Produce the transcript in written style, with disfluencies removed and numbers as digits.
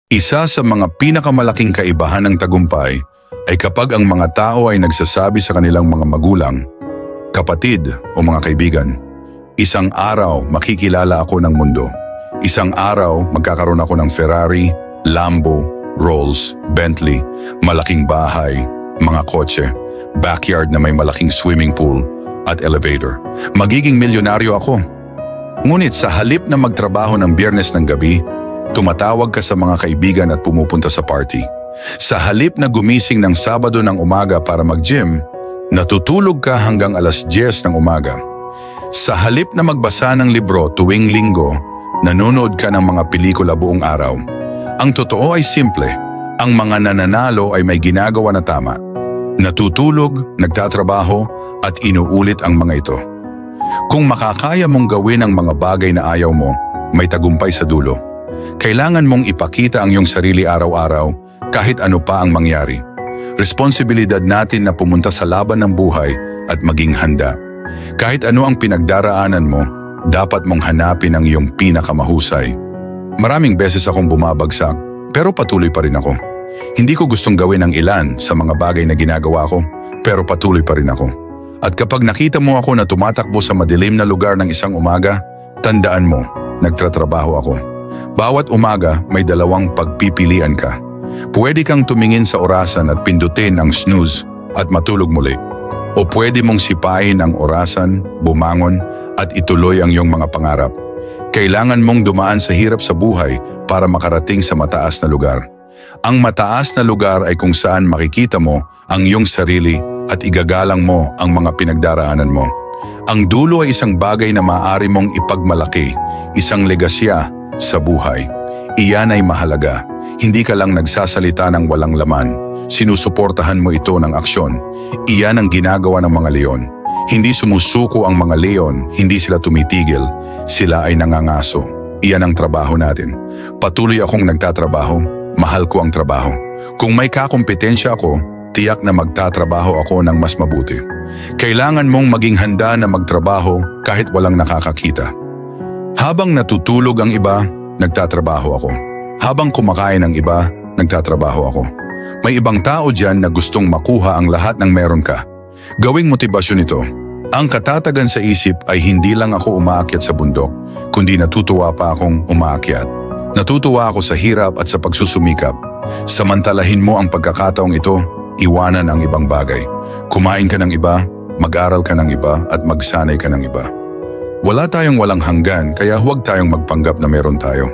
Isa sa mga pinakamalaking kaibahan ng tagumpay ay kapag ang mga tao ay nagsasabi sa kanilang mga magulang, kapatid o mga kaibigan, isang araw makikilala ako ng mundo. Isang araw magkakaroon ako ng Ferrari, Lambo, Rolls, Bentley, malaking bahay, mga kotse, backyard na may malaking swimming pool at elevator. Magiging milyonaryo ako. Ngunit sa halip na magtrabaho ng Biyernes ng gabi, tumatawag ka sa mga kaibigan at pumupunta sa party. Sa halip na gumising ng Sabado ng umaga para mag-gym, natutulog ka hanggang alas 10 ng umaga. Sa halip na magbasa ng libro tuwing linggo, nanonood ka ng mga pelikula buong araw. Ang totoo ay simple, ang mga nananalo ay may ginagawa na tama. Natutulog, nagtatrabaho at inuulit ang mga ito. Kung makakaya mong gawin ang mga bagay na ayaw mo, may tagumpay sa dulo. Kailangan mong ipakita ang iyong sarili araw-araw kahit ano pa ang mangyari. Responsibilidad natin na pumunta sa laban ng buhay at maging handa. Kahit ano ang pinagdaraanan mo, dapat mong hanapin ang iyong pinakamahusay. Maraming beses akong bumabagsak, pero patuloy pa rin ako. Hindi ko gustong gawin ang ilan sa mga bagay na ginagawa ko, pero patuloy pa rin ako. At kapag nakita mo ako na tumatakbo sa madilim na lugar ng isang umaga, tandaan mo, nagtatrabaho ako. Bawat umaga may dalawang pagpipilian ka. Pwede kang tumingin sa orasan at pindutin ang snooze at matulog muli. O pwede mong sipahin ang orasan, bumangon at ituloy ang iyong mga pangarap. Kailangan mong dumaan sa hirap sa buhay para makarating sa mataas na lugar. Ang mataas na lugar ay kung saan makikita mo ang iyong sarili at igagalang mo ang mga pinagdaraanan mo. Ang dulo ay isang bagay na maaari mong ipagmalaki, isang legasya sa buhay. Iyan ay mahalaga. Hindi ka lang nagsasalita ng walang laman. Sinusuportahan mo ito ng aksyon. Iyan ang ginagawa ng mga leon. Hindi sumusuko ang mga leon, hindi sila tumitigil. Sila ay nangangaso. Iyan ang trabaho natin. Patuloy akong nagtatrabaho. Mahal ko ang trabaho. Kung may kakompetensya ako, tiyak na magtatrabaho ako ng mas mabuti. Kailangan mong maging handa na magtrabaho kahit walang nakakakita. Habang natutulog ang iba, nagtatrabaho ako. Habang kumakain ang iba, nagtatrabaho ako. May ibang tao dyan na gustong makuha ang lahat ng meron ka. Gawing motibasyon ito. Ang katatagan sa isip ay hindi lang ako umaakyat sa bundok, kundi natutuwa pa akong umaakyat. Natutuwa ako sa hirap at sa pagsusumikap. Samantalahin mo ang pagkakataong ito, iwanan ang ibang bagay. Kumain ka ng iba, mag-aral ka ng iba at magsanay ka ng iba. Wala tayong walang hanggan kaya huwag tayong magpanggap na meron tayo.